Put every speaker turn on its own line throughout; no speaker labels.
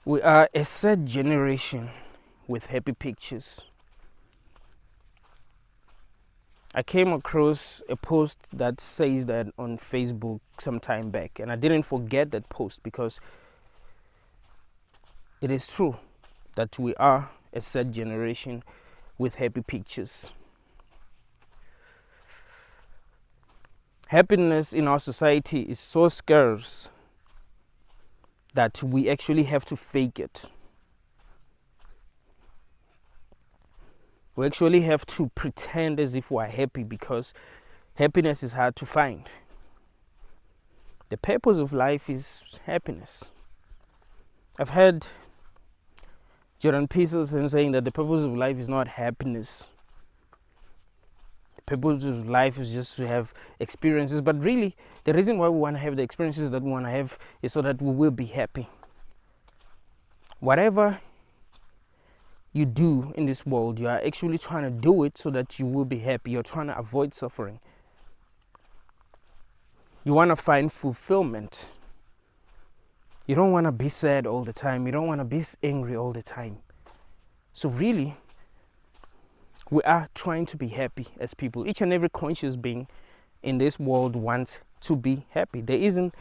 We are a sad generation with happy pictures. I came across a post that says that on Facebook some time back, and I didn't forget that post because it is true that we are a sad generation with happy pictures. Happiness in our society is so scarce that we actually have to fake it. We actually have to pretend as if we're happy because happiness is hard to find. The purpose of life is happiness. I've heard Jordan Peterson saying that the purpose of life is not happiness. The purpose of life is just to have experiences. But really, the reason why we want to have the experiences that we want to have is so that we will be happy. Whatever you do in this world, you are actually trying to do it so that you will be happy. You're trying to avoid suffering. You want to find fulfillment. You don't want to be sad all the time. You don't want to be angry all the time. So really, we are trying to be happy as people. Each and every conscious being in this world wants to be happy. There isn't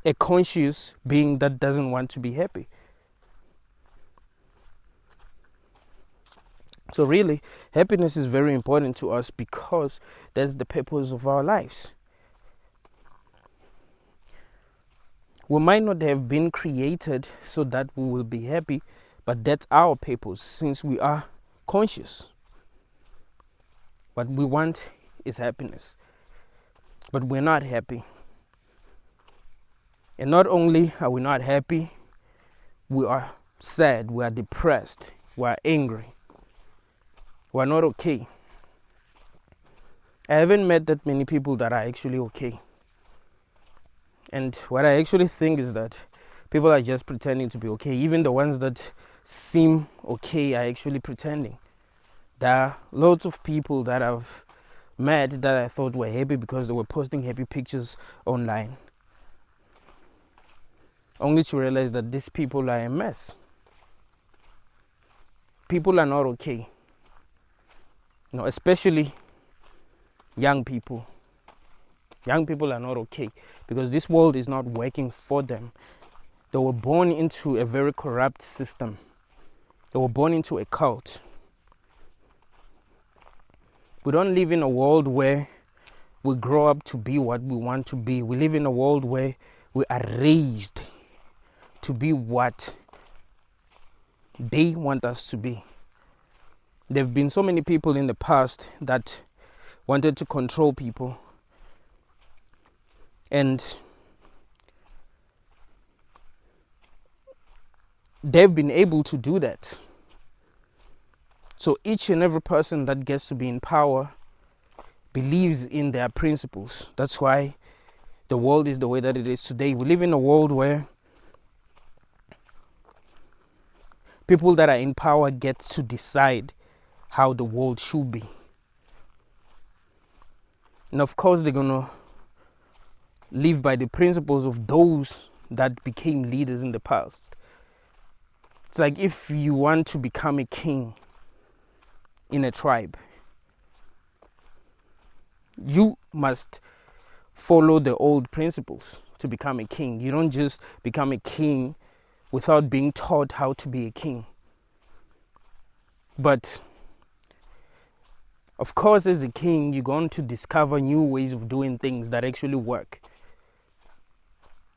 a conscious being that doesn't want to be happy. So really, happiness is very important to us because that's the purpose of our lives. We might not have been created so that we will be happy, but that's our purpose since we are conscious. What we want is happiness, but we're not happy. And not only are we not happy, we are sad, we are depressed, we are angry. We're not okay. I haven't met that many people that are actually okay. And what I actually think is that people are just pretending to be okay. Even the ones that seem okay are actually pretending. There are lots of people that I've met that I thought were happy because they were posting happy pictures online. Only to realize that these people are a mess. People are not okay. You know, especially young people. Young people are not okay because this world is not working for them. They were born into a very corrupt system. They were born into a cult. We don't live in a world where we grow up to be what we want to be. We live in a world where we are raised to be what they want us to be. There have been so many people in the past that wanted to control people. And they've been able to do that. So each and every person that gets to be in power believes in their principles. That's why the world is the way that it is today. We live in a world where people that are in power get to decide how the world should be. And of course, they're going to live by the principles of those that became leaders in the past. It's like if you want to become a king in a tribe, you must follow the old principles to become a king. You don't just become a king without being taught how to be a king. But of course, as a king, you're going to discover new ways of doing things that actually work.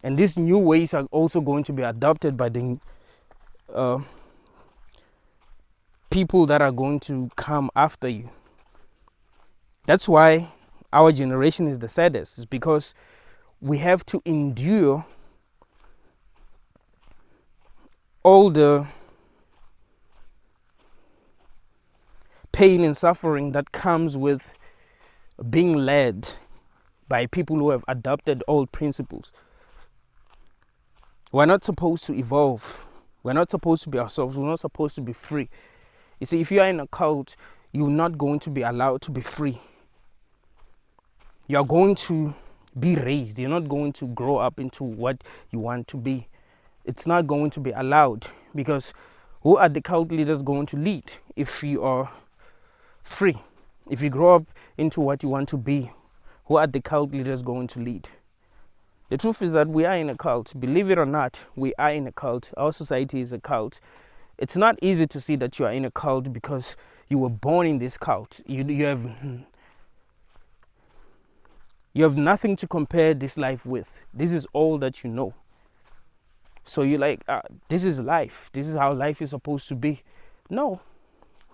And these new ways are also going to be adopted by the people that are going to come after you. That's why our generation is the saddest. It's because we have to endure all the pain and suffering that comes with being led by people who have adopted old principles. We're not supposed to evolve. We're not supposed to be ourselves. We're not supposed to be free. You see, if you are in a cult, you're not going to be allowed to be free. You're going to be raised. You're not going to grow up into what you want to be. It's not going to be allowed, because who are the cult leaders going to lead if you are free? If you grow up into what you want to be, who are the cult leaders going to lead? The truth is that we are in a cult. Believe it or not, we are in a cult. Our society is a cult. It's not easy to see that you are in a cult because you were born in this cult. You have nothing to compare this life with. This is all that you know. So you're like, this is life. This is how life is supposed to be. No,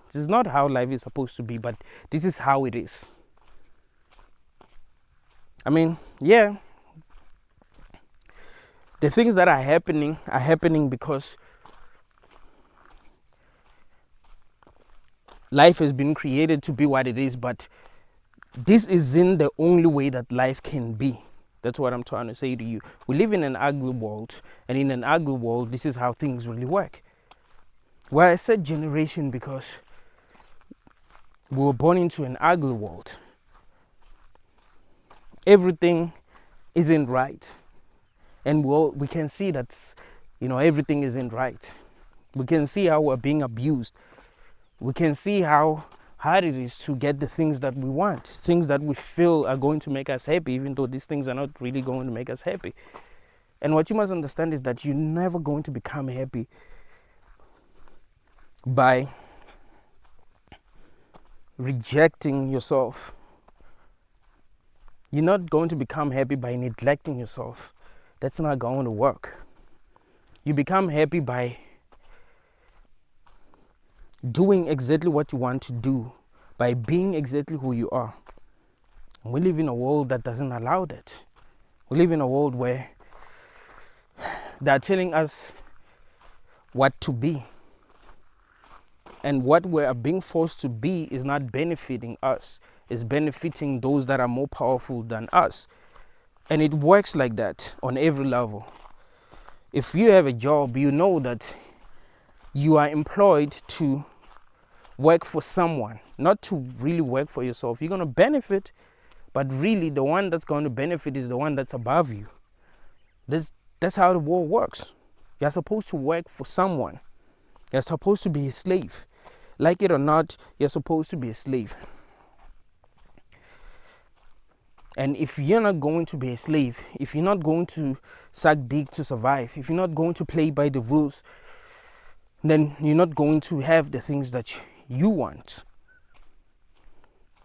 this is not how life is supposed to be, but this is how it is. I mean, yeah, the things that are happening because life has been created to be what it is, but this isn't the only way that life can be. That's what I'm trying to say to you. We live in an ugly world, and in an ugly world, this is how things really work. Well, I said generation because we were born into an ugly world. Everything isn't right, and we can see that, everything isn't right. We can see how we're being abused. We can see how hard it is to get the things that we want, things that we feel are going to make us happy, even though these things are not really going to make us happy. And what you must understand is that you're never going to become happy by rejecting yourself. You're not going to become happy by neglecting yourself. That's not going to work. You become happy by doing exactly what you want to do, by being exactly who you are. And we live in a world that doesn't allow that. We live in a world where they're telling us what to be. And what we're being forced to be is not benefiting us. It's benefiting those that are more powerful than us. And it works like that on every level. If you have a job, you know that you are employed to work for someone, not to really work for yourself. You're going to benefit, but really the one that's going to benefit is the one that's above you. That's how the world works. You're supposed to work for someone. You're supposed to be a slave. Like it or not, you're supposed to be a slave. And if you're not going to be a slave, if you're not going to suck dick to survive, if you're not going to play by the rules, then you're not going to have the things that you want.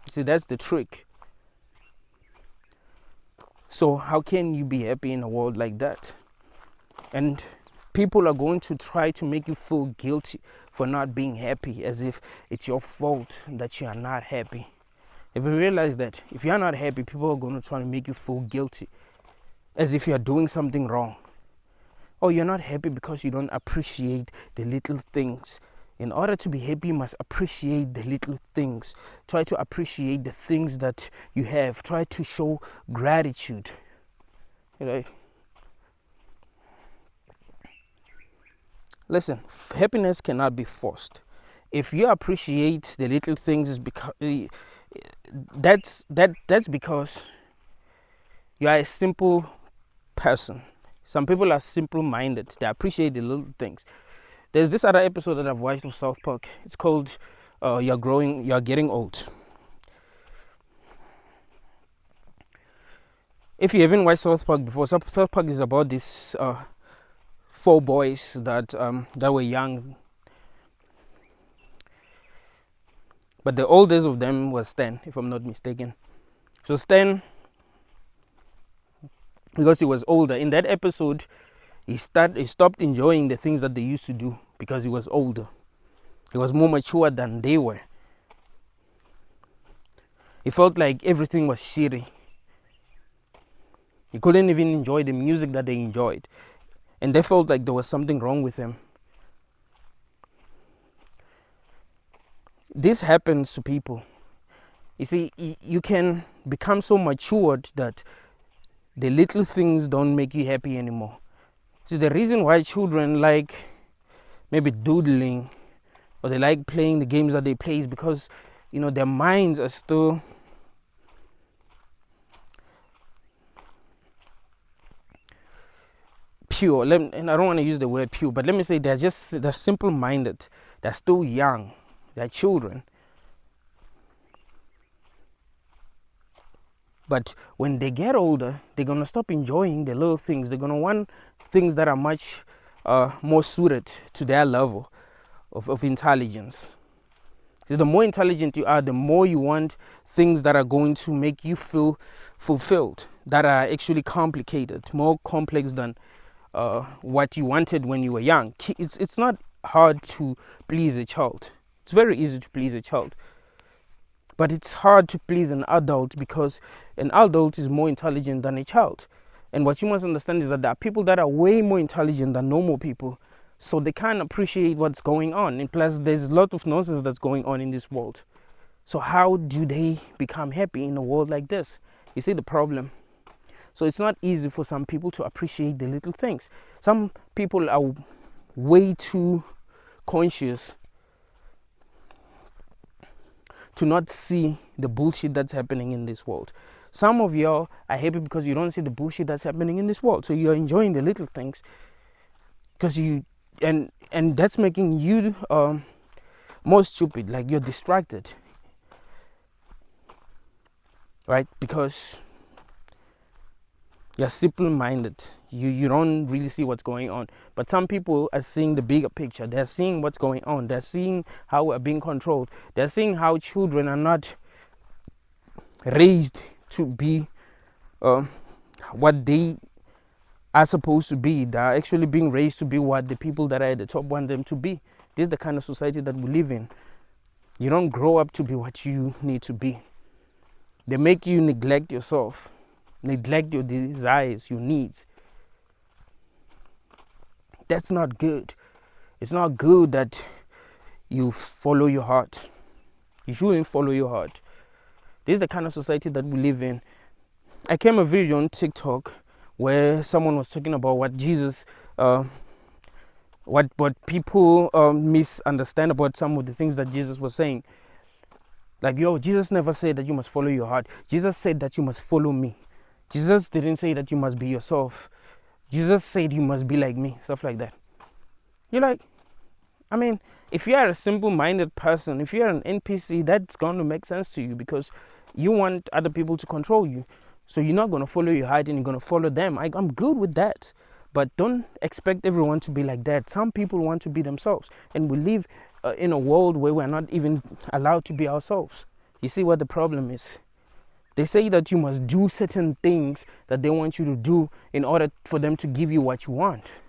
See, that's the trick. So how can you be happy in a world like that? And people are going to try to make you feel guilty for not being happy, as if it's your fault that you are not happy. If you realize that if you're not happy, people are going to try to make you feel guilty, as if you're doing something wrong. Or you're not happy because you don't appreciate the little things. In order to be happy, you must appreciate the little things. Try to appreciate the things that you have. Try to show gratitude. Right? Listen, happiness cannot be forced. If you appreciate the little things, it's because that's because you are a simple person. Some people are simple-minded. They appreciate the little things. There's this other episode that I've watched of South Park. It's called You're Getting Old. If you haven't watched South Park before, South Park is about these 4 boys that were young. But the oldest of them was Stan, if I'm not mistaken. So Stan, because he was older, in that episode, he stopped enjoying the things that they used to do because he was older. He was more mature than they were. He felt like everything was shitty. He couldn't even enjoy the music that they enjoyed. And they felt like there was something wrong with him. This happens to people. You see, you can become so matured that the little things don't make you happy anymore. See, the reason why children like maybe doodling or they like playing the games that they play is because, their minds are still pure. And I don't want to use the word pure, but let me say they're simple-minded. They're still young. They're children. But when they get older, they're going to stop enjoying the little things. They're going to want things that are much more suited to their level of intelligence. So the more intelligent you are, the more you want things that are going to make you feel fulfilled, that are actually complicated, more complex than what you wanted when you were young. It's not hard to please a child. It's very easy to please a child. But it's hard to please an adult because an adult is more intelligent than a child. And what you must understand is that there are people that are way more intelligent than normal people. So they can't appreciate what's going on. And plus, there's a lot of nonsense that's going on in this world. So how do they become happy in a world like this? You see the problem. So it's not easy for some people to appreciate the little things. Some people are way too conscious to not see the bullshit that's happening in this world. Some of y'all are happy because you don't see the bullshit that's happening in this world. So you're enjoying the little things because and that's making you more stupid, like you're distracted. Right? Because you're simple-minded. You don't really see what's going on. But some people are seeing the bigger picture. They're seeing what's going on. They're seeing how we're being controlled. They're seeing how children are not raised to be what they are supposed to be. They're actually being raised to be what the people that are at the top want them to be. This is the kind of society that we live in. You don't grow up to be what you need to be. They make you neglect yourself, neglect your desires, your needs. That's not good. It's not good that you follow your heart. You shouldn't follow your heart. This is the kind of society that we live in. I came a video on TikTok where someone was talking about what Jesus, what people misunderstand about some of the things that Jesus was saying. Like, Jesus never said that you must follow your heart. Jesus said that you must follow me. Jesus didn't say that you must be yourself. Jesus said you must be like me, stuff like that. You're like, I mean, if you are a simple-minded person, if you're an NPC, that's going to make sense to you because you want other people to control you. So you're not going to follow your heart and you're going to follow them. I'm good with that. But don't expect everyone to be like that. Some people want to be themselves. And we live in a world where we're not even allowed to be ourselves. You see what the problem is? They say that you must do certain things that they want you to do in order for them to give you what you want.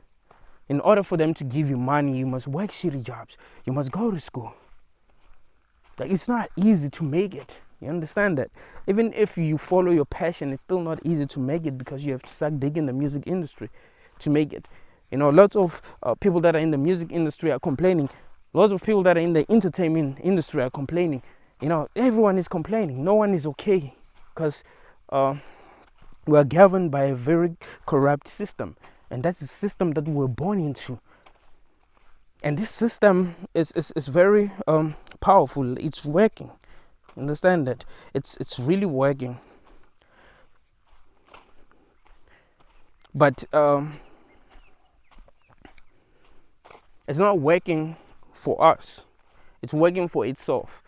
In order for them to give you money, you must work shitty jobs. You must go to school. Like, it's not easy to make it. You understand that? Even if you follow your passion, it's still not easy to make it because you have to start digging the music industry to make it. Lots of people that are in the music industry are complaining. Lots of people that are in the entertainment industry are complaining. Everyone is complaining. No one is okay because we are governed by a very corrupt system. And that's the system that we're born into. And this system is very powerful. It's working. Understand that? It's really working. But it's not working for us. It's working for itself.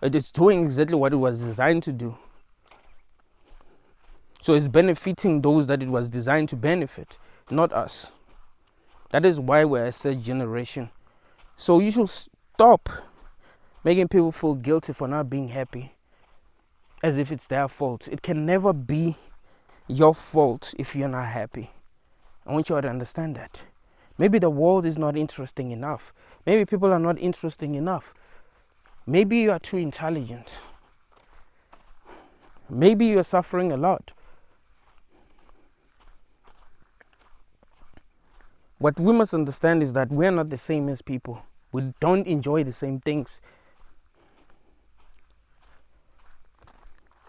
It's doing exactly what it was designed to do. So it's benefiting those that it was designed to benefit, not us. That is why we're a third generation. So you should stop making people feel guilty for not being happy as if it's their fault. It can never be your fault if you're not happy. I want you all to understand that. Maybe the world is not interesting enough. Maybe people are not interesting enough. Maybe you are too intelligent. Maybe you're suffering a lot. What we must understand is that we're not the same as people. We don't enjoy the same things.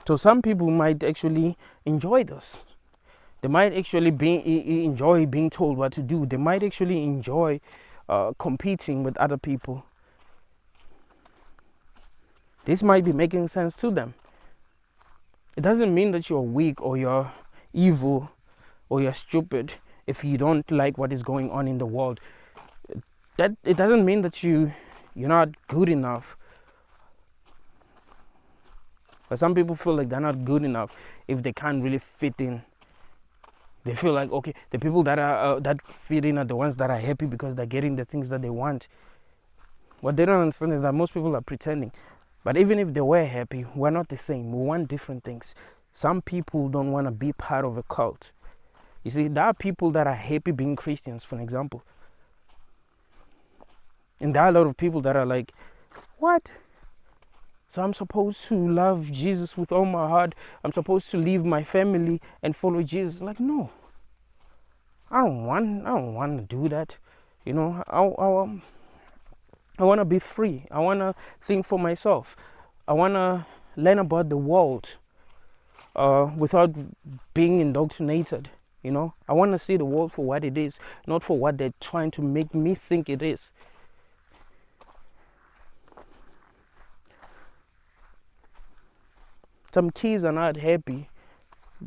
So some people might actually enjoy this. They might actually enjoy being told what to do. They might actually enjoy competing with other people. This might be making sense to them. It doesn't mean that you're weak or you're evil or you're stupid if you don't like what is going on in the world. That it doesn't mean that you're not good enough. But some people feel like they're not good enough if they can't really fit in. They feel like, okay, the people that are that fit in are the ones that are happy because they're getting the things that they want. What they don't understand is that most people are pretending. But even if they were happy, we're not the same. We want different things. Some people don't want to be part of a cult. You see, there are people that are happy being Christians, for example. And there are a lot of people that are like, what? So I'm supposed to love Jesus with all my heart. I'm supposed to leave my family and follow Jesus. Like, no. I don't want to do that. You know, I want to be free. I want to think for myself. I want to learn about the world without being indoctrinated. You know, I want to see the world for what it is, not for what they're trying to make me think it is. Some kids are not happy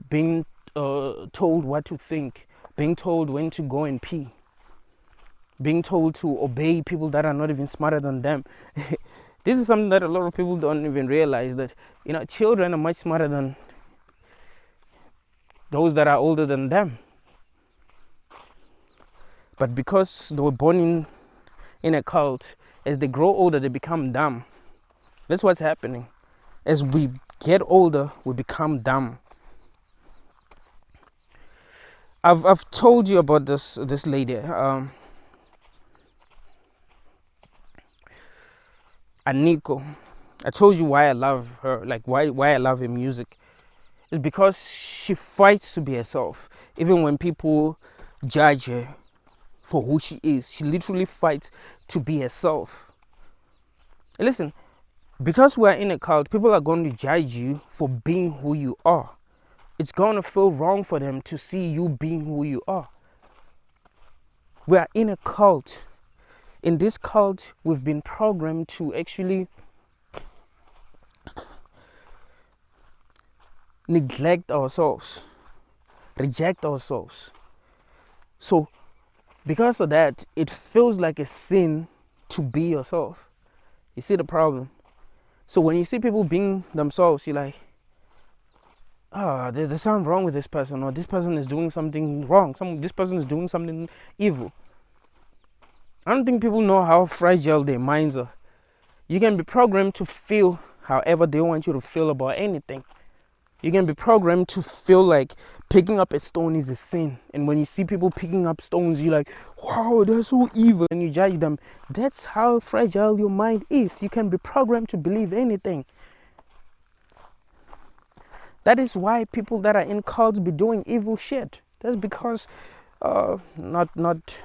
being told what to think, being told when to go and pee, being told to obey people that are not even smarter than them. This is something that a lot of people don't even realize, that, you know, children are much smarter than those that are older than them. But because they were born in a cult, as they grow older, they become dumb. That's what's happening. As we get older, we become dumb. I've told you about this lady, Aniko. I told you why I love her, like why I love her music. It's because she fights to be herself. Even when people judge her for who she is, she literally fights to be herself. Listen, because we are in a cult, people are going to judge you for being who you are. It's going to feel wrong for them to see you being who you are. We are in a cult. In this cult, we've been programmed to actually neglect ourselves, reject ourselves. So, because of that, it feels like a sin to be yourself. You see the problem? So when you see people being themselves, you're like, there's something wrong with this person, or this person is doing something wrong. This person is doing something evil. I don't think people know how fragile their minds are. You can be programmed to feel however they want you to feel about anything. You can be programmed to feel like picking up a stone is a sin. And when you see people picking up stones, you're like, wow, they're so evil. And you judge them. That's how fragile your mind is. You can be programmed to believe anything. That is why people that are in cults be doing evil shit. That's because, not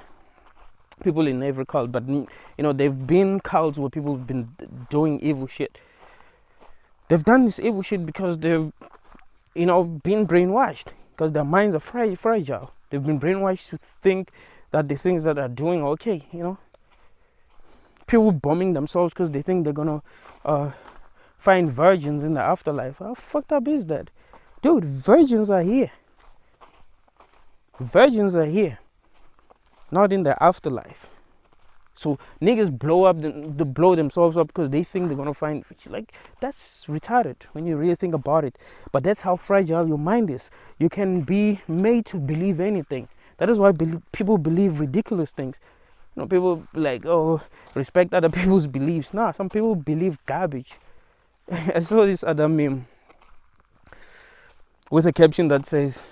people in every cult, but, you know, they've been cults where people have been doing evil shit. They've done this evil shit because they've, you know, been brainwashed, because their minds are fragile. They've been brainwashed to think that the things that they're doing are okay, you know. People bombing themselves because they think they're gonna find virgins in the afterlife. How fucked up is that? Dude, virgins are here. Virgins are here, not in the afterlife. So niggas blow themselves up because they think they're gonna find, like, that's retarded when you really think about it. But that's how fragile your mind is. You can be made to believe anything. That is why people believe ridiculous things. You know, people like, oh, respect other people's beliefs. Nah, some people believe garbage. I saw this other meme with a caption that says,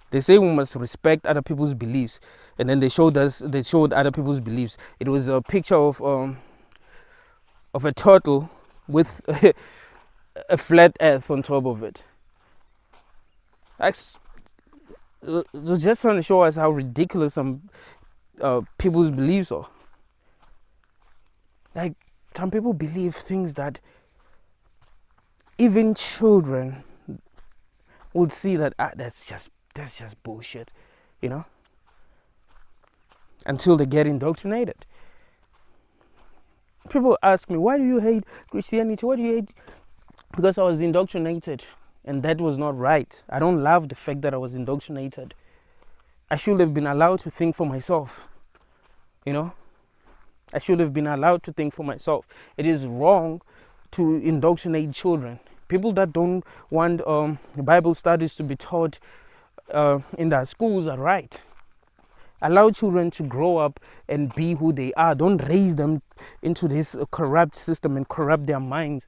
they say we must respect other people's beliefs, and then they showed other people's beliefs. It was a picture of a turtle with a flat earth on top of it. It was just trying to show us how ridiculous some people's beliefs are. Like, some people believe things that even children would see that that's just bullshit, you know, until they get indoctrinated. People ask me, why do you hate Christianity? Why do you hate? Because I was indoctrinated And that was not right. I don't love the fact that I was indoctrinated. I should have been allowed to think for myself. You know, I should have been allowed to think for myself. It is wrong to indoctrinate children. People that don't want Bible studies to be taught in their schools are right. Allow children to grow up and be who they are. Don't raise them into this corrupt system and corrupt their minds.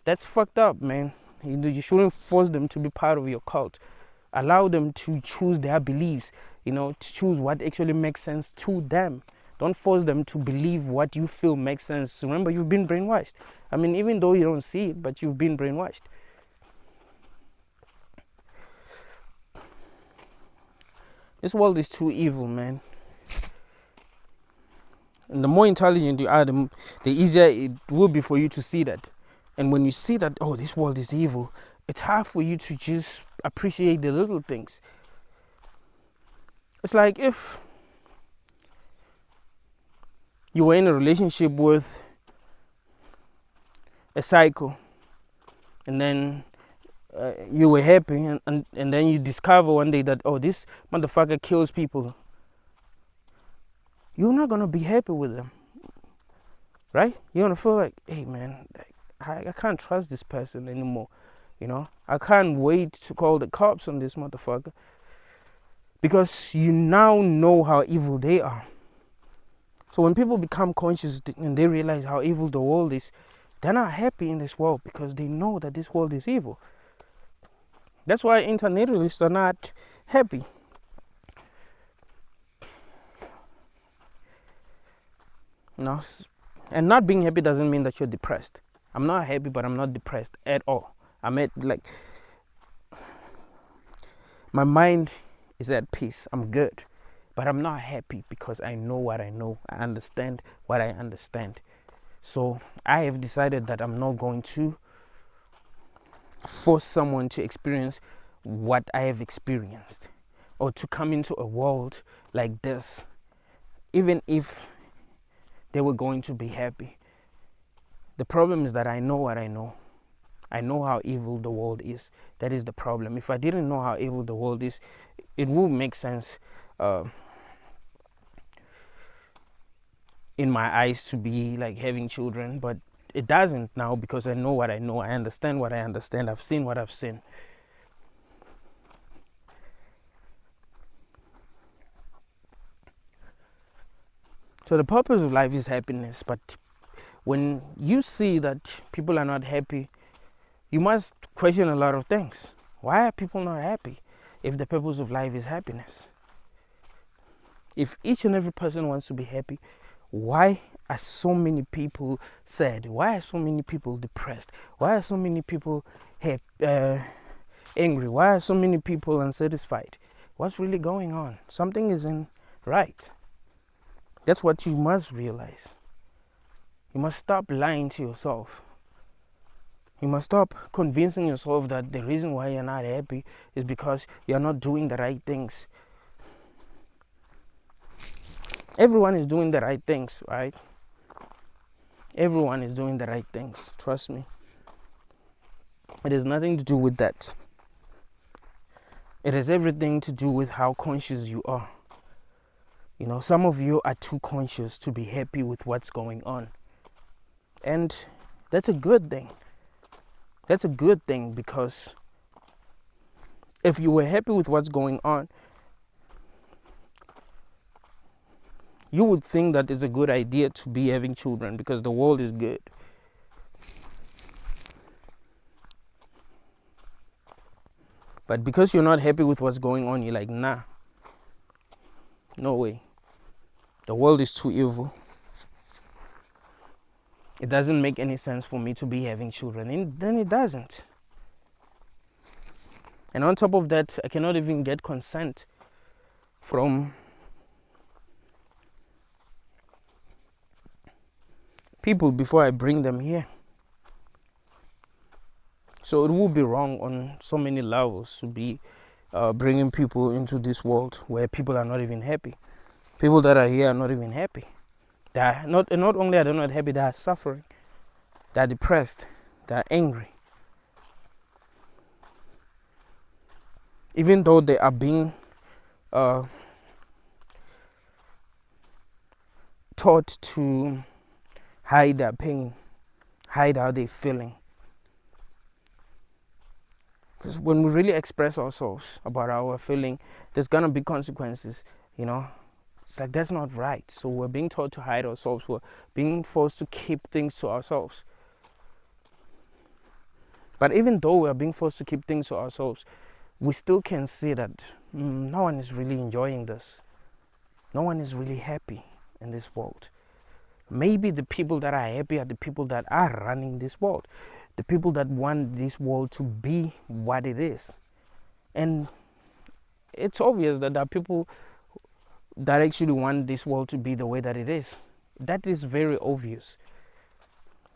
That's fucked up, man. You shouldn't force them to be part of your cult. Allow them to choose their beliefs, to choose what actually makes sense to them. Don't force them to believe what you feel makes sense. Remember, you've been brainwashed. I mean, even though you don't see it, but you've been brainwashed. This world is too evil, man. And the more intelligent you are, the easier it will be for you to see that. And when you see that, oh, this world is evil, it's hard for you to just appreciate the little things. It's like if you were in a relationship with a psycho, and then you were happy, and then you discover one day that, oh, this motherfucker kills people. You're not going to be happy with them, right? You're going to feel like, hey, man, I can't trust this person anymore. I can't wait to call the cops on this motherfucker, because you now know how evil they are. So when people become conscious and they realize how evil the world is, they're not happy in this world because they know that this world is evil. That's why internationalists are not happy. And not being happy doesn't mean that you're depressed. I'm not happy, but I'm not depressed at all. My mind is at peace. I'm good. But I'm not happy because I know what I know. I understand what I understand. So I have decided that I'm not going to force someone to experience what I have experienced, or to come into a world like this, even if they were going to be happy. The problem is that I know what I know. I know how evil the world is. That is the problem. If I didn't know how evil the world is, it would make sense in my eyes to be like having children, but it doesn't now, because I know what I know. I understand what I understand. I've seen what I've seen. So the purpose of life is happiness, but when you see that people are not happy, you must question a lot of things. Why are people not happy if the purpose of life is happiness? If each and every person wants to be happy, why are so many people sad? Why are so many people depressed? Why are so many people angry? Why are so many people unsatisfied? What's really going on? Something isn't right. That's what you must realize. You must stop lying to yourself. You must stop convincing yourself that the reason why you're not happy is because you're not doing the right things. Everyone is doing the right things, right? Everyone is doing the right things. Trust me. It has nothing to do with that. It has everything to do with how conscious you are. Some of you are too conscious to be happy with what's going on. And that's a good thing. That's a good thing, because if you were happy with what's going on, you would think that it's a good idea to be having children because the world is good. But because you're not happy with what's going on, you're like, nah, no way. The world is too evil. It doesn't make any sense for me to be having children. And then it doesn't. And on top of that, I cannot even get consent from people before I bring them here. So it would be wrong on so many levels to be bringing people into this world where people are not even happy. People that are here are not even happy. They are not only are they not happy, they are suffering. They are depressed. They are angry. even though they are being taught to hide their pain, hide how they're feeling. Because when we really express ourselves about how we're feeling, there's gonna be consequences, you know. It's like, that's not right. So we're being taught to hide ourselves. We're being forced to keep things to ourselves. But even though we're being forced to keep things to ourselves, we still can see that no one is really enjoying this. No one is really happy in this world. Maybe the people that are happy are the people that are running this world. The people that want this world to be what it is. And it's obvious that there are people that actually want this world to be the way that it is. That is very obvious.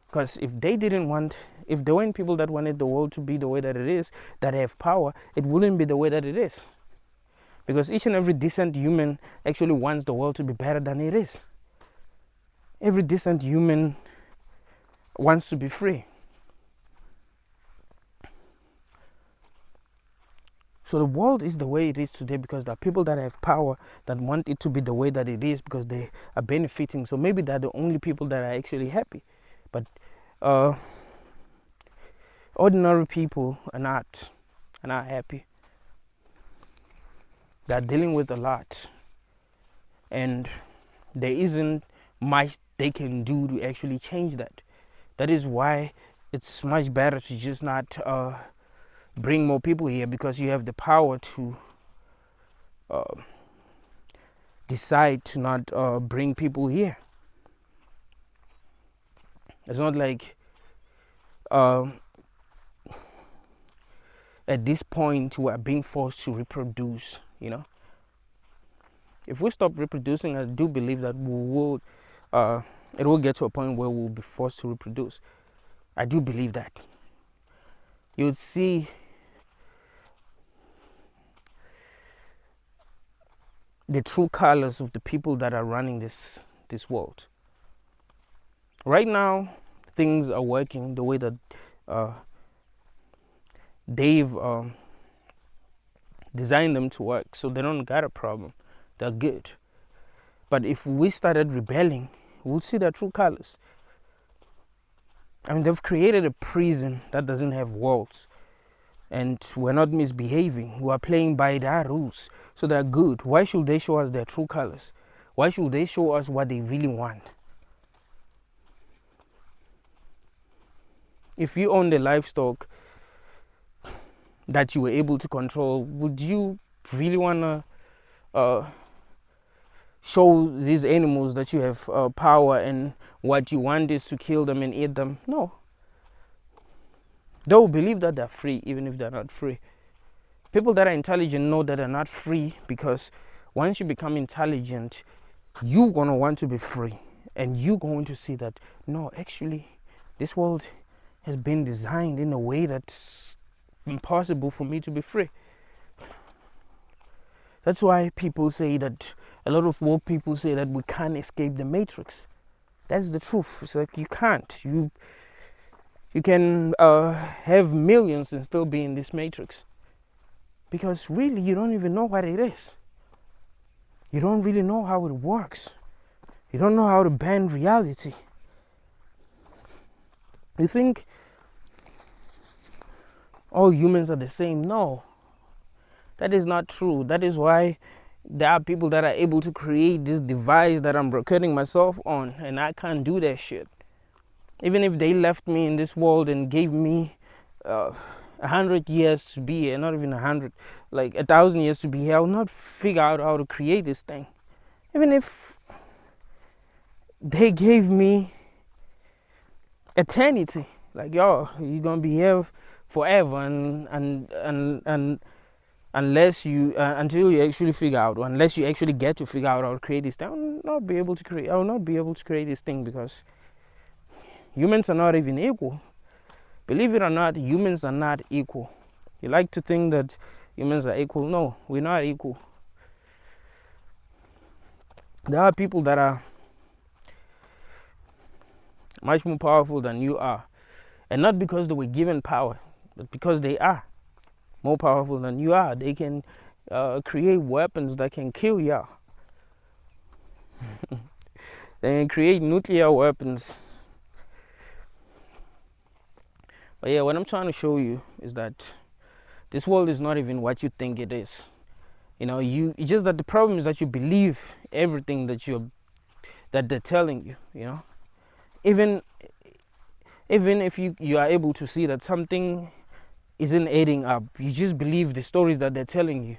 Because if there weren't people that wanted the world to be the way that it is, that have power, it wouldn't be the way that it is. Because each and every decent human actually wants the world to be better than it is. Every decent human wants to be free. So the world is the way it is today because there are people that have power that want it to be the way that it is because they are benefiting. So maybe they're the only people that are actually happy. But ordinary people are not happy. They're dealing with a lot. And there isn't much they can do to actually change that. That is why it's much better to just not bring more people here, because you have the power to decide to not bring people here. It's not like at this point we are being forced to reproduce, you know. If we stop reproducing, I do believe that it will get to a point where we'll be forced to reproduce. I do believe that. You'll see the true colors of the people that are running this world. Right now, things are working the way that they've designed them to work, so they don't got a problem. They're good. But if we started rebelling, we'll see their true colors. I mean, they've created a prison that doesn't have walls. And we're not misbehaving. We're playing by their rules. So they're good. Why should they show us their true colors? Why should they show us what they really want? If you own the livestock that you were able to control, would you really want to show these animals that you have power and what you want is to kill them and eat them? No. They will believe that they're free even if they're not free. People that are intelligent know that they're not free, because once you become intelligent, you're going to want to be free. And you're going to see that, no, actually, this world has been designed in a way that's impossible for me to be free. That's why people say that, a lot of woke people say that we can't escape the matrix. That's the truth. It's like you can't. You can have millions and still be in this matrix. Because really, you don't even know what it is. You don't really know how it works. You don't know how to bend reality. You think all humans are the same? No. That is not true. That is why there are people that are able to create this device that I'm recording myself on, and I can't do that shit. Even if they left me in this world and gave me 100 years to be here, not even 100, like 1,000 years to be here, I will not figure out how to create this thing. Even if they gave me eternity, like, yo, you're gonna be here forever, and unless you until you actually figure out, or unless you actually get to figure out how to create this thing, I will not be able to create this thing, because humans are not even equal. Believe it or not, humans are not equal. You like to think that humans are equal. No, we're not equal. There are people that are much more powerful than you are. And not because they were given power, but because they are. more powerful than you are. They can create weapons that can kill you. They can create nuclear weapons. But yeah, what I'm trying to show you is that this world is not even what you think it is. You know, it's just that the problem is that you believe everything that they're telling you. You know, even if you are able to see that something isn't adding up, you just believe the stories that they're telling you.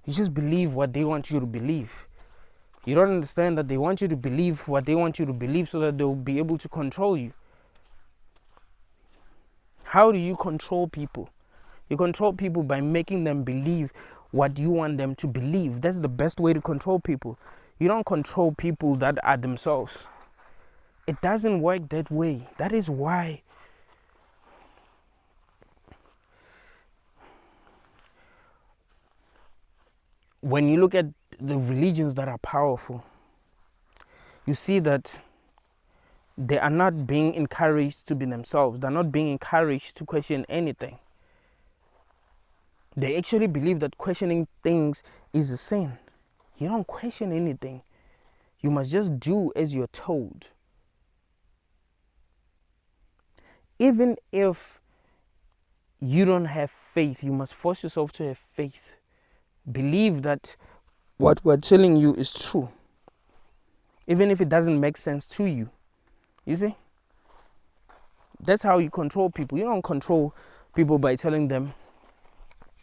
You just believe what they want you to believe. You don't understand that they want you to believe what they want you to believe so that they'll be able to control you. How do you control people? You control people by making them believe what you want them to believe. That's the best way to control people. You don't control people that are themselves. It doesn't work that way. That is why when you look at the religions that are powerful, you see that they are not being encouraged to be themselves. They're not being encouraged to question anything. They actually believe that questioning things is a sin. You don't question anything. You must just do as you're told. Even if you don't have faith, you must force yourself to have faith. Believe that what we're telling you is true. Even if it doesn't make sense to you. You see? That's how you control people. You don't control people by telling them,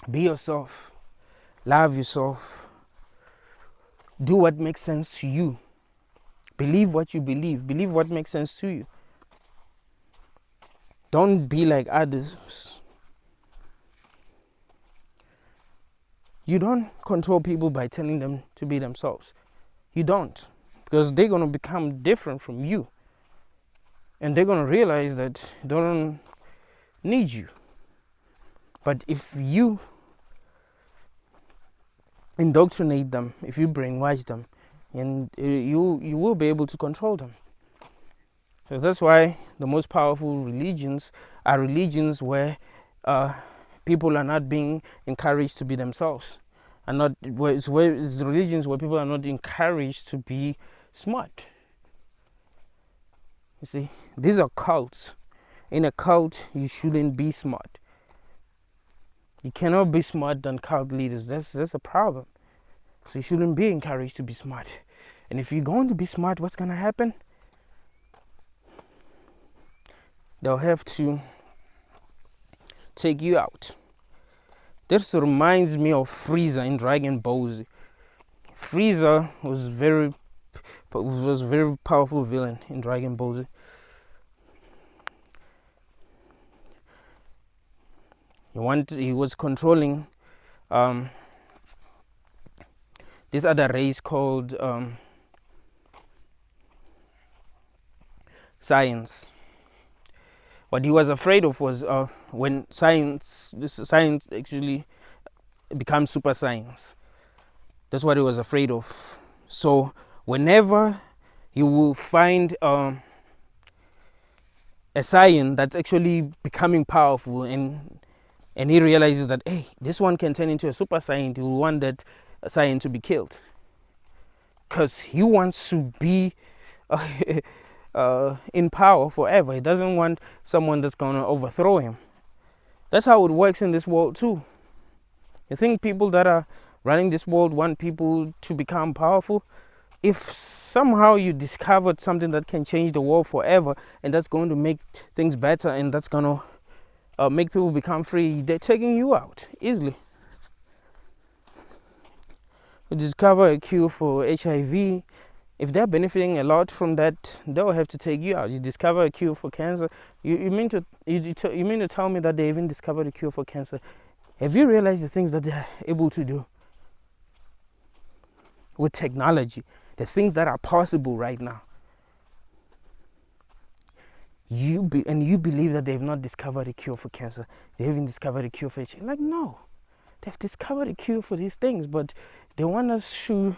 be yourself, love yourself, do what makes sense to you, believe what you believe what makes sense to you. Don't be like others. You don't control people by telling them to be themselves. You don't, because they're going to become different from you. And they're going to realize that they don't need you. But if you indoctrinate them, if you brainwash them, and you will be able to control them. So that's why the most powerful religions are religions where people are not being encouraged to be themselves, and not it's religions where people are not encouraged to be smart. You see, these are cults. In a cult, you shouldn't be smart. You cannot be smart than cult leaders. That's a problem. So you shouldn't be encouraged to be smart. And if you're going to be smart, what's going to happen? They'll have to take you out. This reminds me of Frieza in Dragon Ball Z. Frieza was a very powerful villain in Dragon Ball Z. He was controlling this other race called science. What he was afraid of was when science actually becomes super science. That's what he was afraid of. So whenever you will find a science that's actually becoming powerful, and he realizes that, hey, this one can turn into a super saiyan, he will want that saiyan to be killed, because he wants to be in power forever. He doesn't want someone that's going to overthrow him. That's how it works in this world too. You think people that are running this world want people to become powerful? If somehow you discovered something that can change the world forever, and that's going to make things better, and that's going to make people become free, they're taking you out easily. You discover a cure for HIV. If they're benefiting a lot from that, they'll have to take you out. You discover a cure for cancer. You mean to tell me that they even discovered a cure for cancer? Have you realized the things that they're able to do with technology? The things that are possible right now. You believe that they've not discovered a cure for cancer. They haven't discovered a cure for HIV. Like, no. They've discovered a cure for these things, but they want us to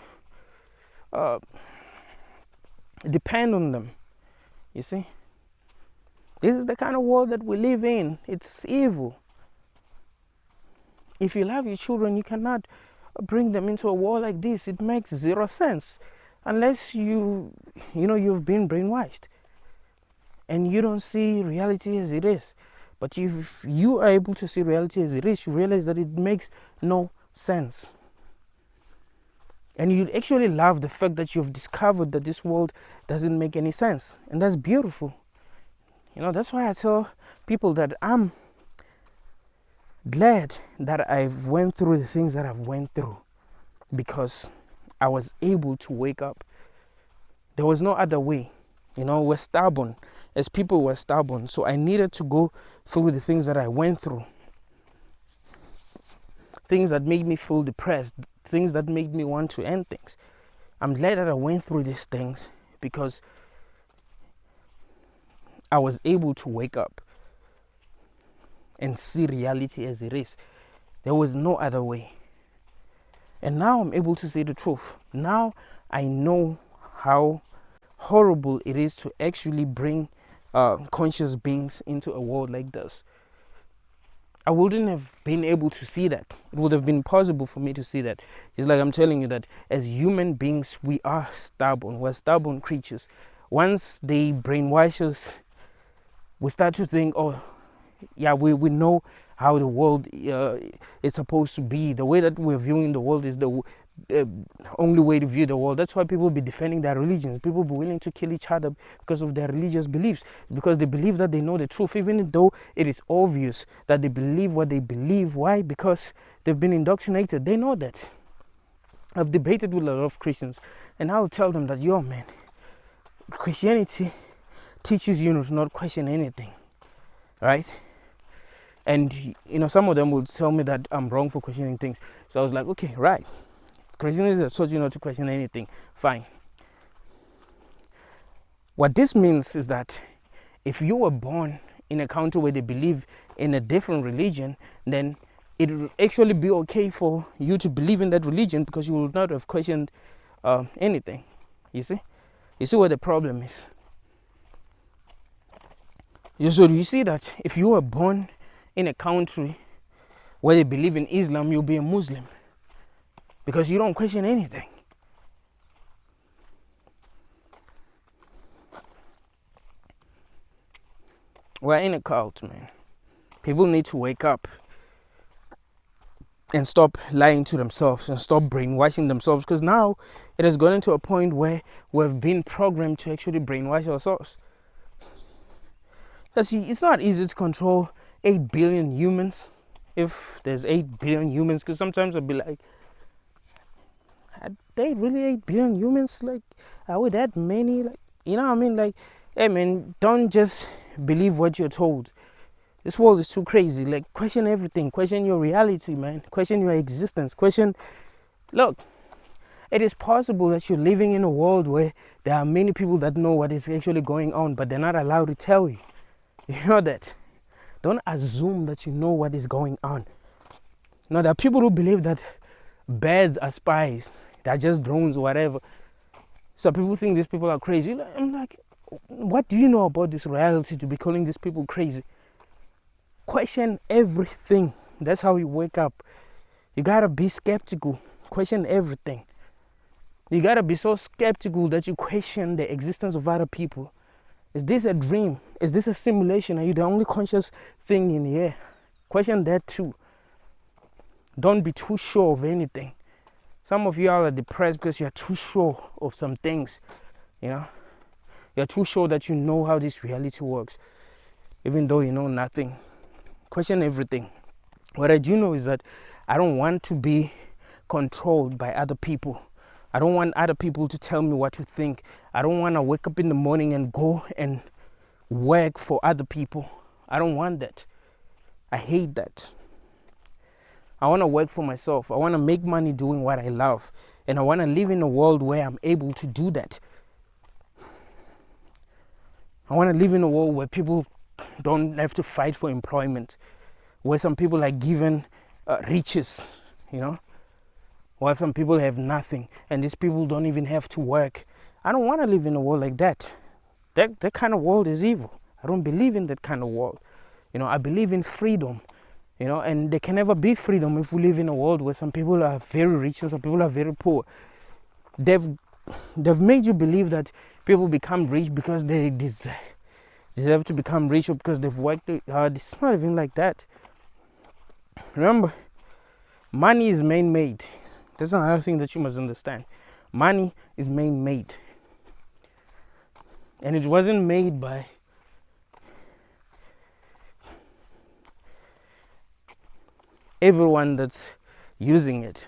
depend on them. You see? This is the kind of world that we live in. It's evil. If you love your children, you cannot bring them into a war like this. It makes zero sense unless you've been brainwashed and you don't see reality as it is. But if you are able to see reality as it is, you realize that it makes no sense. And you actually love the fact that you've discovered that this world doesn't make any sense. And that's beautiful. That's why I tell people that I'm glad that I've went through the things that I've went through, because I was able to wake up. There was no other way. We're stubborn. As people, we're stubborn. So I needed to go through the things that I went through. Things that made me feel depressed. Things that made me want to end things. I'm glad that I went through these things because I was able to wake up and see reality as it is. There was no other way. And now I'm able to see the truth. Now I know how horrible it is to actually bring conscious beings into a world like this. I wouldn't have been able to see that. It would have been possible for me to see that. Just like I'm telling you that as human beings, we are stubborn. We're stubborn creatures. Once they brainwash us, we start to think, we know how the world is supposed to be. The way that we're viewing the world is the only way to view the world. That's why people be defending their religions. People be willing to kill each other because of their religious beliefs, because they believe that they know the truth, even though it is obvious that they believe what they believe. Why? Because they've been indoctrinated. They know that. I've debated with a lot of Christians, and I'll tell them that, man, Christianity teaches you to not question anything, right? And some of them would tell me that I'm wrong for questioning things. So I was like, okay, right. Christianity has taught you not to question anything. Fine. What this means is that if you were born in a country where they believe in a different religion, then it will actually be okay for you to believe in that religion because you will not have questioned anything. You see? You see what the problem is? So you see that if you were born in a country where they believe in Islam, you'll be a Muslim because you don't question anything. We're in a cult, man. People need to wake up and stop lying to themselves and stop brainwashing themselves, because now it has gotten to a point where we've been programmed to actually brainwash ourselves. Because it's not easy to control 8 billion humans, if there's 8 billion humans, because sometimes I'll be like, are they really 8 billion humans? Like, are we that many? Like, you know what I mean? Like, hey man, don't just believe what you're told. This world is too crazy. Like, question everything. Question your reality, man. Question your existence. Look, it is possible that you're living in a world where there are many people that know what is actually going on, but they're not allowed to tell you. You know that? Don't assume that you know what is going on. Now, there are people who believe that birds are spies. They're just drones or whatever. So people think these people are crazy. I'm like, what do you know about this reality to be calling these people crazy? Question everything. That's how you wake up. You gotta be skeptical. Question everything. You gotta be so skeptical that you question the existence of other people. Is this a dream? Is this a simulation? Are you the only conscious thing in here? Question that too. Don't be too sure of anything. Some of you are depressed because you're too sure of some things. You're too sure that you know how this reality works, even though you know nothing. Question everything. What I do know is that I don't want to be controlled by other people. I don't want other people to tell me what to think. I don't want to wake up in the morning and go and work for other people. I don't want that. I hate that. I want to work for myself. I want to make money doing what I love. And I want to live in a world where I'm able to do that. I want to live in a world where people don't have to fight for employment, where some people are given riches, while some people have nothing, and these people don't even have to work. I don't want to live in a world like that. That kind of world is evil. I don't believe in that kind of world. I believe in freedom, and there can never be freedom if we live in a world where some people are very rich and some people are very poor. They've made you believe that people become rich because they deserve to become rich, or because they've worked hard. It's not even like that. Remember, money is man-made. That's another thing that you must understand. Money is man-made. And it wasn't made by everyone that's using it.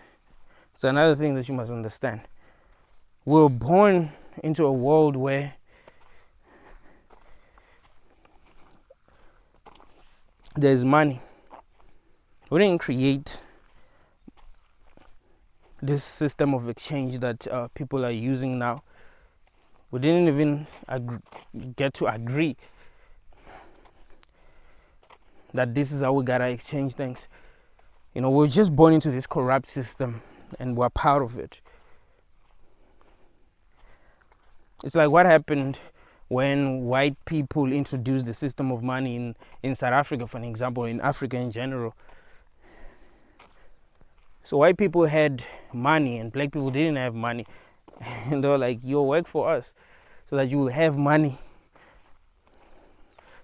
It's another thing that you must understand. We're born into a world where there's money. We didn't create this system of exchange that people are using now. We didn't even get to agree that this is how we gotta exchange things. We're just born into this corrupt system and we're part of it. It's like what happened when white people introduced the system of money in South Africa, for an example, in Africa in general. So white people had money and black people didn't have money. And they were like, you work for us so that you will have money,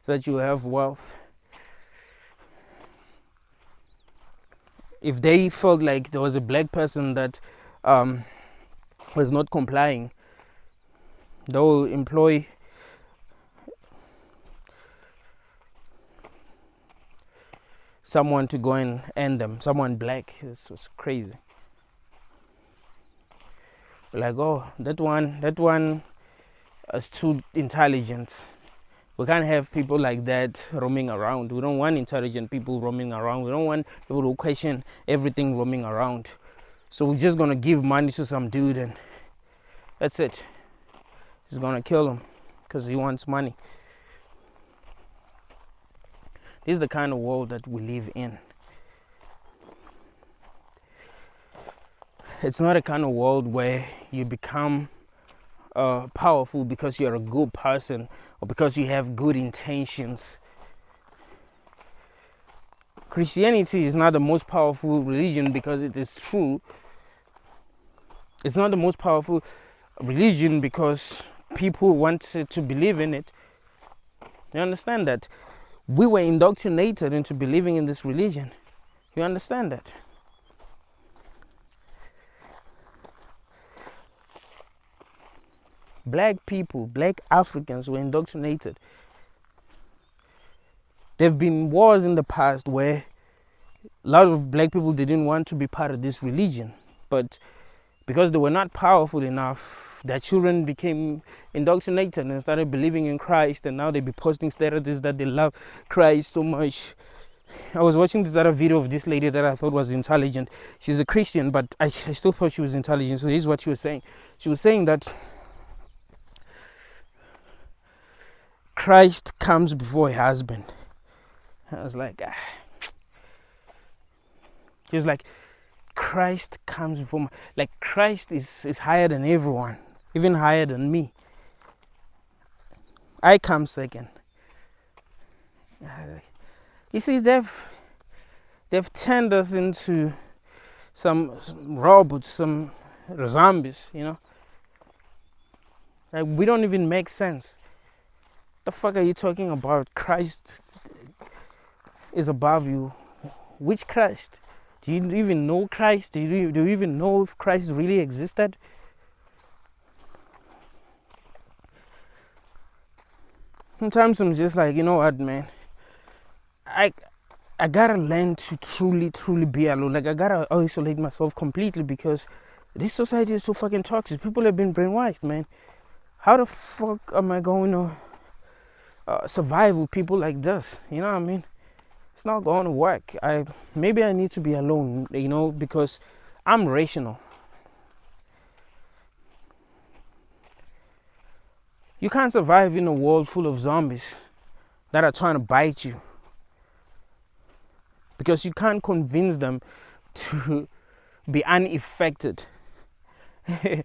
so that you will have wealth. If they felt like there was a black person that was not complying, they will employ someone to go and end them, someone black. This was crazy. Like, oh, that one is too intelligent. We can't have people like that roaming around. We don't want intelligent people roaming around. We don't want people who question everything roaming around. So we're just gonna give money to some dude and that's it. He's gonna kill him because he wants money. This is the kind of world that we live in. It's not a kind of world where you become powerful because you're a good person or because you have good intentions. Christianity is not the most powerful religion because it is true. It's not the most powerful religion because people wanted to believe in it. You understand that? We were indoctrinated into believing in this religion. You understand that? Black people, black Africans were indoctrinated. There have been wars in the past where a lot of black people didn't want to be part of this religion, but because they were not powerful enough, their children became indoctrinated and started believing in Christ, and now they be posting statuses that they love Christ so much. I was watching this other video of this lady that I thought was intelligent. She's a Christian, but I still thought she was intelligent. So here's what she was saying. She was saying that Christ comes before a husband. I was like, She was like, Christ comes before me. Like, Christ is higher than everyone, even higher than me. I come second. You see, they've turned us into some robots, some zombies, Like, we don't even make sense. The fuck are you talking about? Christ is above you. Which Christ? Do you even know Christ? Do you even know if Christ really existed? Sometimes I'm just like, you know what, man? I gotta learn to truly be alone. Like, I gotta isolate myself completely because this society is so fucking toxic. People have been brainwashed, man. How the fuck am I going to survive with people like this? You know what I mean? It's not going to work. Maybe I need to be alone, because I'm rational. You can't survive in a world full of zombies that are trying to bite you, because you can't convince them to be unaffected. You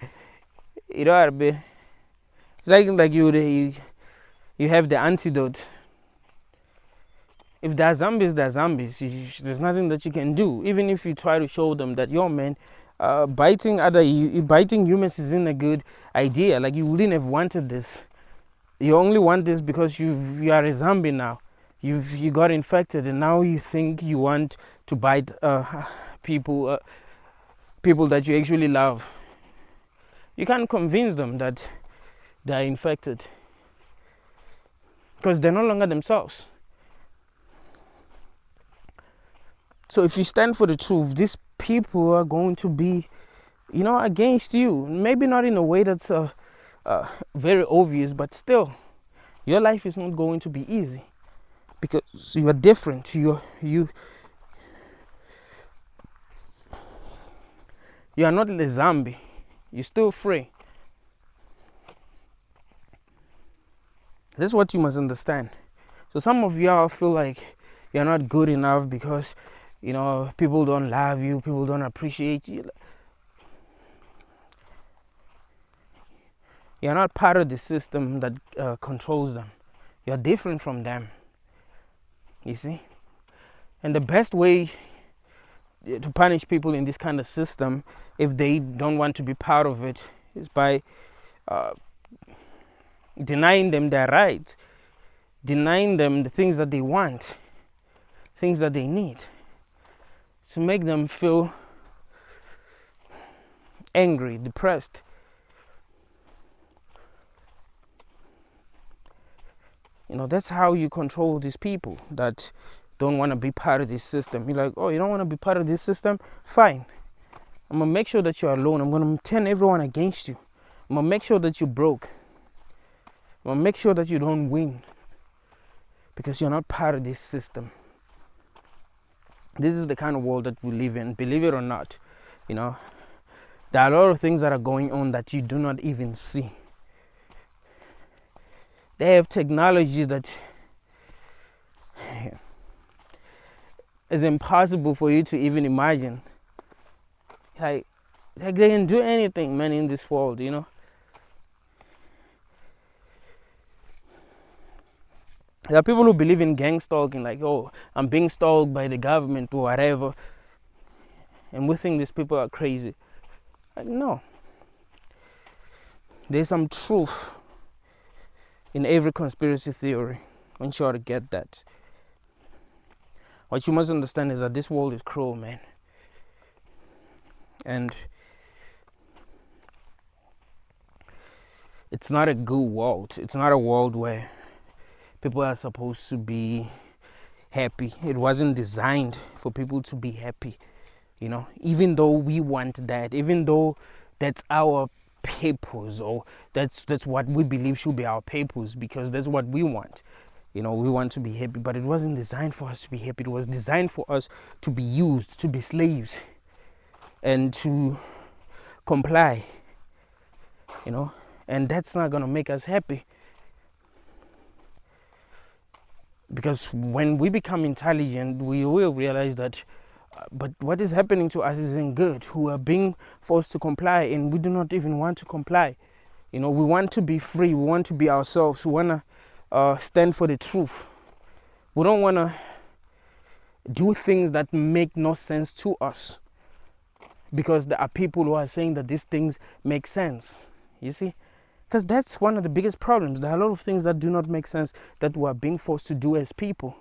know what I mean? It's like You have the antidote. If they're zombies, they're zombies. There's nothing that you can do. Even if you try to show them that, yo, man, biting humans isn't a good idea. Like, you wouldn't have wanted this. You only want this because you are a zombie now. You got infected, and now you think you want to bite people that you actually love. You can't convince them that they are infected because they're no longer themselves. So if you stand for the truth, these people are going to be, against you. Maybe not in a way that's very obvious, but still, your life is not going to be easy because you are different. You are not a zombie. You're still free. That's what you must understand. So some of y'all feel like you're not good enough because, people don't love you, people don't appreciate you. You're not part of the system that controls them. You're different from them. You see? And the best way to punish people in this kind of system, if they don't want to be part of it, is by denying them their rights, denying them the things that they want, things that they need, to make them feel angry, depressed. That's how you control these people that don't want to be part of this system. You're like, oh, you don't want to be part of this system? Fine. I'm going to make sure that you're alone. I'm going to turn everyone against you. I'm going to make sure that you're broke. I'm going to make sure that you don't win because you're not part of this system. This is the kind of world that we live in, believe it or not. There are a lot of things that are going on that you do not even see. They have technology that is impossible for you to even imagine. Like they can do anything, man, in this world, There are people who believe in gang stalking, like, oh, I'm being stalked by the government or whatever. And we think these people are crazy. Like, no. There's some truth in every conspiracy theory. I want you all to get that. What you must understand is that this world is cruel, man. And it's not a good world. It's not a world where people are supposed to be happy. It wasn't designed for people to be happy. Even though we want that, even though that's our purpose, or that's what we believe should be our purpose, because that's what we want. We want to be happy, but it wasn't designed for us to be happy. It was designed for us to be used, to be slaves, and to comply. And that's not gonna make us happy. Because when we become intelligent, we will realize that but what is happening to us isn't good. We are being forced to comply, and we do not even want to comply. We want to be free. We want to be ourselves. We want to stand for the truth. We don't want to do things that make no sense to us, because there are people who are saying that these things make sense. You see? Because that's one of the biggest problems. There are a lot of things that do not make sense that we are being forced to do as people.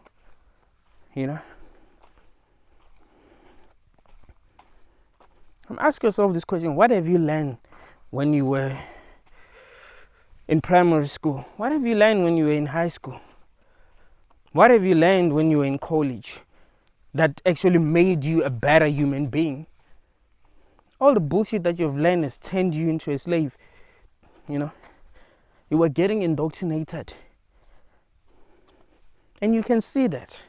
Ask yourself this question: what have you learned when you were in primary school? What have you learned when you were in high school? What have you learned when you were in college that actually made you a better human being? All the bullshit that you've learned has turned you into a slave. You were getting indoctrinated. And you can see that.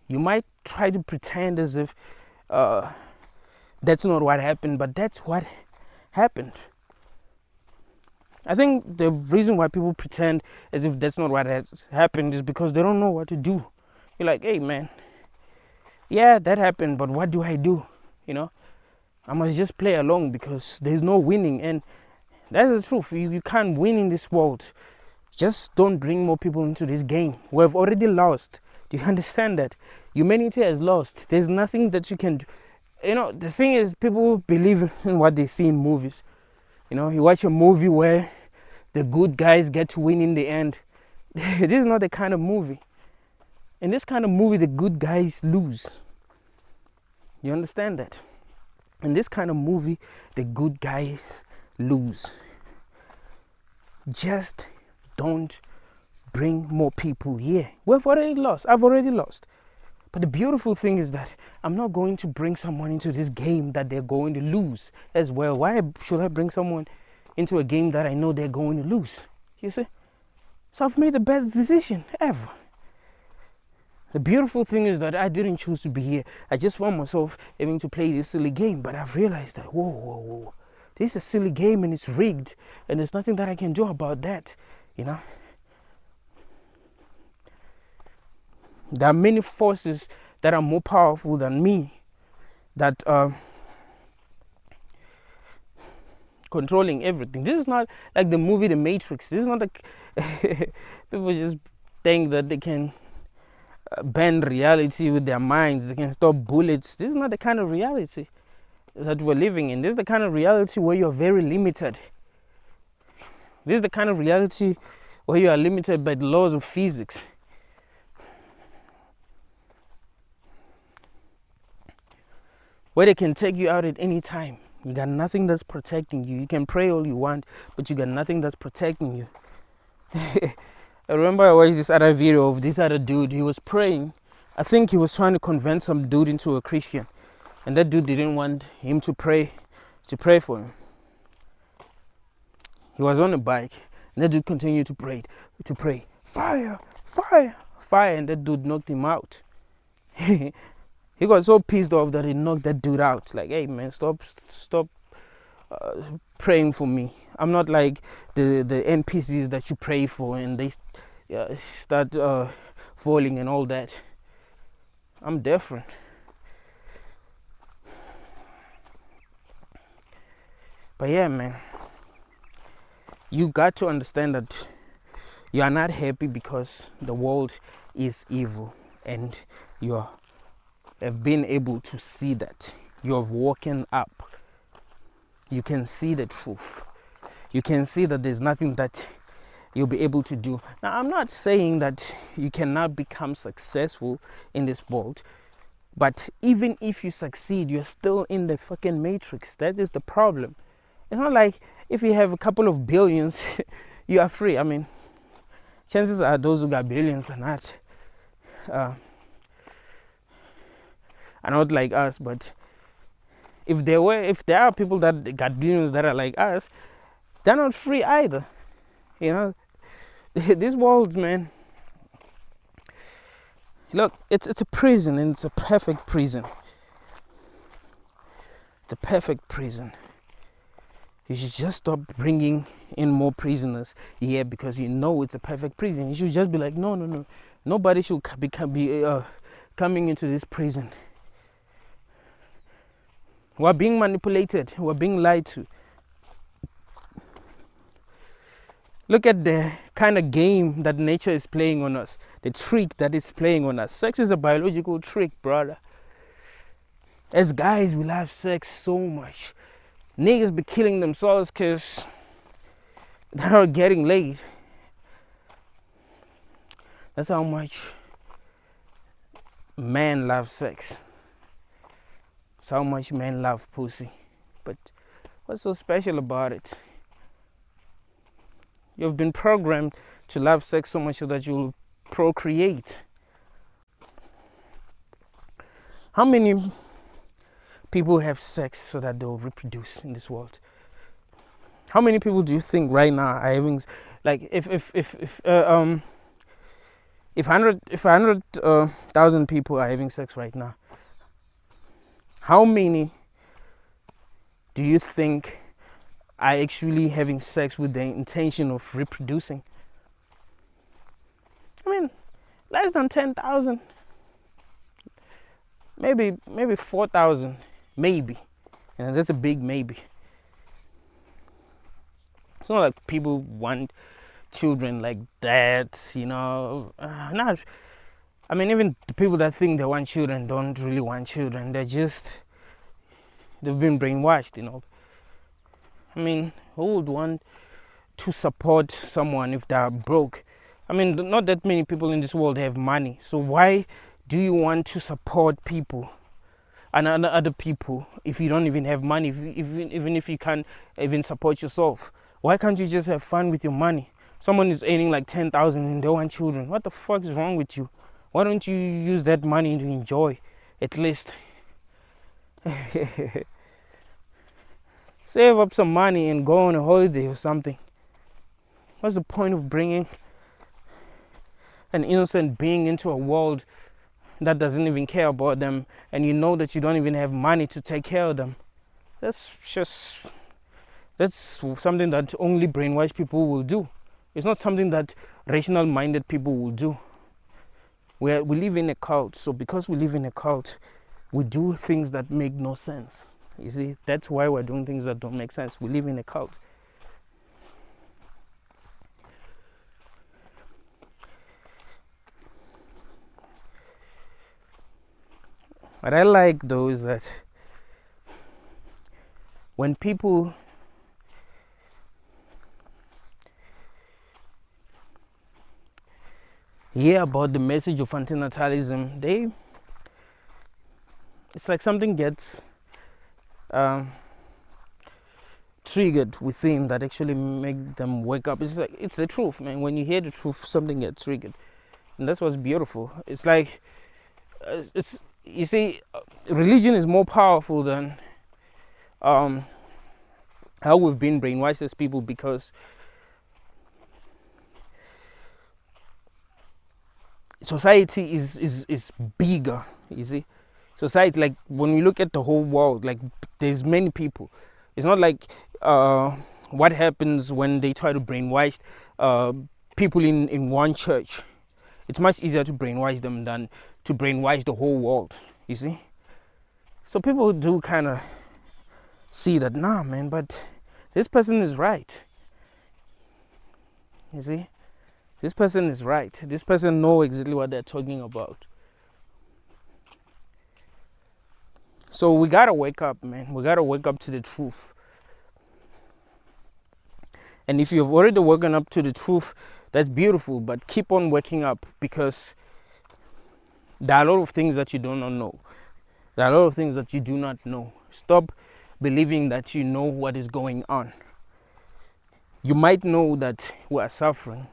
You might try to pretend as if that's not what happened, but that's what happened. I think the reason why people pretend as if that's not what has happened is because they don't know what to do. You're like, hey man, yeah, that happened, but what do I do? I must just play along because there's no winning. And that's the truth. You can't win in this world. Just don't bring more people into this game. We've already lost. Do you understand that? Humanity has lost. There's nothing that you can do. You know, the thing is, people believe in what they see in movies. You know, you watch a movie where the good guys get to win in the end. This is not the kind of movie. In this kind of movie, the good guys lose. You understand that? In this kind of movie, the good guys lose. Just don't bring more people here. We've already lost. I've already lost. But the beautiful thing is that I'm not going to bring someone into this game that they're going to lose as well. Why should I bring someone into a game that I know they're going to lose? You see? So I've made the best decision ever. The beautiful thing is that I didn't choose to be here. I just found myself having to play this silly game. But I've realized that, whoa. This is a silly game and it's rigged. And there's nothing that I can do about that. You know? There are many forces that are more powerful than me that are controlling everything. This is not like the movie The Matrix. This is not like people just think that they can bend reality with their minds. They can stop bullets. This is not the kind of reality that we're living in. This is the kind of reality where you're very limited. This is the kind of reality where you are limited by the laws of physics. Where they can take you out at any time. You got nothing that's protecting you. You can pray all you want, but you got nothing that's protecting you. I remember I watched this other video of this other dude. He was praying. I think he was trying to convince some dude into a Christian. And that dude didn't want him to pray for him. He was on a bike. And that dude continued to pray. Fire, fire, fire. And that dude knocked him out. He got so pissed off that he knocked that dude out. Like, hey man, stop praying for me. I'm not like the NPCs that you pray for and they start falling and all that. I'm different. But yeah, man, you got to understand that you are not happy because the world is evil, and you have been able to see that. You have woken up. You can see the truth. You can see that there's nothing that you'll be able to do. Now, I'm not saying that you cannot become successful in this world, but even if you succeed, you're still in the fucking matrix. That is the problem. It's not like if you have a couple of billions, you are free. I mean, chances are those who got billions are not like us. But if there are people that got billions that are like us, they're not free either. You know, this world, man. Look, it's a prison, and it's a perfect prison. It's a perfect prison. You should just stop bringing in more prisoners here because you know it's a perfect prison. You should just be like, no. Nobody should be coming into this prison. We're being manipulated. We're being lied to. Look at the kind of game that nature is playing on us. The trick that is playing on us. Sex is a biological trick, brother. As guys, we love sex so much. Niggas be killing themselves because they're not getting laid. That's how much men love sex. That's how much men love pussy. But what's so special about it? You've been programmed to love sex so much so that you'll procreate. How many people have sex so that they'll reproduce in this world? How many people do you think right now are having, like, if 100,000 people are having sex right now, how many do you think are actually having sex with the intention of reproducing? I mean, less than 10,000, maybe 4,000, maybe, and that's a big maybe. It's not like people want children like that, not. I mean, even the people that think they want children don't really want children. They've been brainwashed. I mean, who would want to support someone if they're broke? I mean, not that many people in this world have money. So why do you want to support people and other people if you don't even have money, even if you can't even support yourself? Why can't you just have fun with your money? Someone is earning like 10,000 and they want children. What the fuck is wrong with you? Why don't you use that money to enjoy at least? Save up some money and go on a holiday or something. What's the point of bringing an innocent being into a world that doesn't even care about them, and you know that you don't even have money to take care of them? That's something that only brainwashed people will do. It's not something that rational minded people will do. We live in a cult, so because we live in a cult, we do things that make no sense. You see, that's why we're doing things that don't make sense. We live in a cult. What I like though is that when people hear about the message of antinatalism, it's like something gets triggered within that actually make them wake up. It's like, it's the truth, man. When you hear the truth, something gets triggered, and that's what's beautiful. It's like you see, religion is more powerful than how we've been brainwashed as people, because society is bigger. You see, society, like when we look at the whole world, like there's many people. It's not like what happens when they try to brainwash people in one church. It's much easier to brainwash them than to brainwash the whole world, you see. So people do kind of see that, nah man, but this person is right. You see, this person is right. This person knows exactly what they're talking about. So we gotta wake up, man. We gotta wake up to the truth. And if you've already woken up to the truth, that's beautiful. But keep on waking up, because there are a lot of things that you do not know. There are a lot of things that you do not know. Stop believing that you know what is going on. You might know that we are suffering.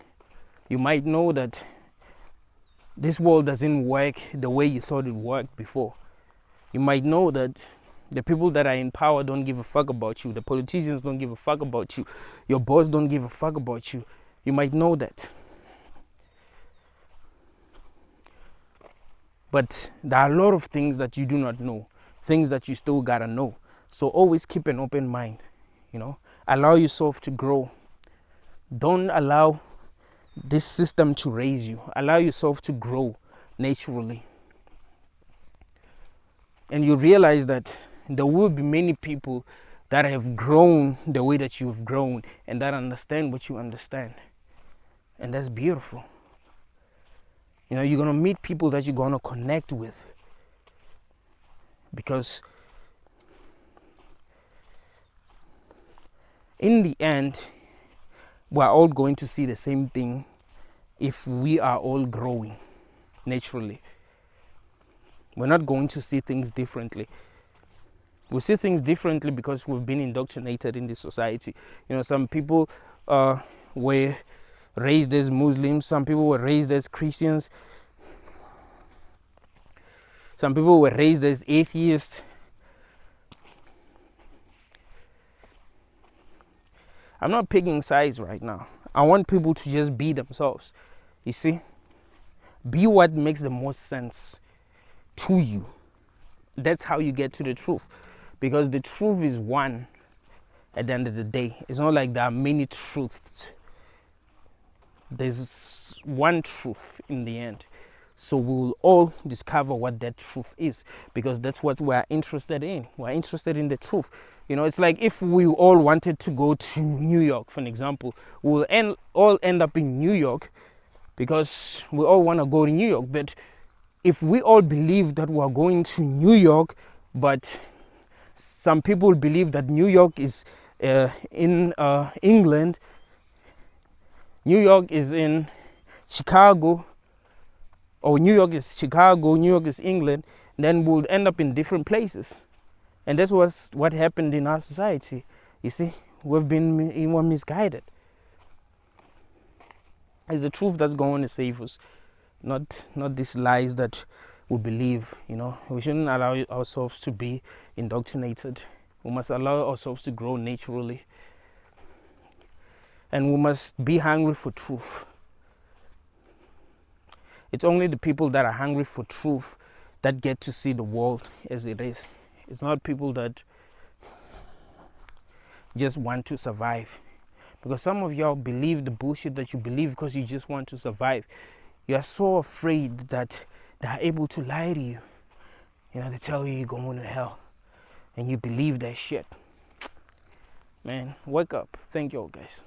You might know that this world doesn't work the way you thought it worked before. You might know that the people that are in power don't give a fuck about you. The politicians don't give a fuck about you. Your boss don't give a fuck about you. You might know that. But there are a lot of things that you do not know. Things that you still gotta know. So always keep an open mind. Allow yourself to grow. Don't allow this system to raise you. Allow yourself to grow naturally. And you realize that there will be many people that have grown the way that you have grown, and that understand what you understand. And that's beautiful. You're going to meet people that you're going to connect with, because in the end, we're all going to see the same thing if we are all growing naturally. We're not going to see things differently. We see things differently because we've been indoctrinated in this society. Some people were raised as Muslims. Some people were raised as Christians. Some people were raised as atheists. I'm not picking sides right now. I want people to just be themselves. You see? Be what makes the most sense to you. That's how you get to the truth. Because the truth is one at the end of the day. It's not like there are many truths. There's one truth in the end. So we will all discover what that truth is, because that's what we're interested in. We're interested in the truth. You know, it's like if we all wanted to go to New York, for an example, we'll all end up in New York because we all want to go to New York. But if we all believe that we're going to New York, but some people believe that New York is in England, New York is in Chicago, or New York is Chicago, New York is England, then we'll end up in different places. And that's what happened in our society. You see, we've been misguided. It's the truth that's going to save us, not these lies that we believe. You know, we shouldn't allow ourselves to be indoctrinated. We must allow ourselves to grow naturally. And we must be hungry for truth. It's only the people that are hungry for truth that get to see the world as it is. It's not people that just want to survive. Because some of y'all believe the bullshit that you believe because you just want to survive. You are so afraid that they are able to lie to you. You know, they tell you you're going to hell. And you believe that shit. Man, wake up. Thank y'all, guys.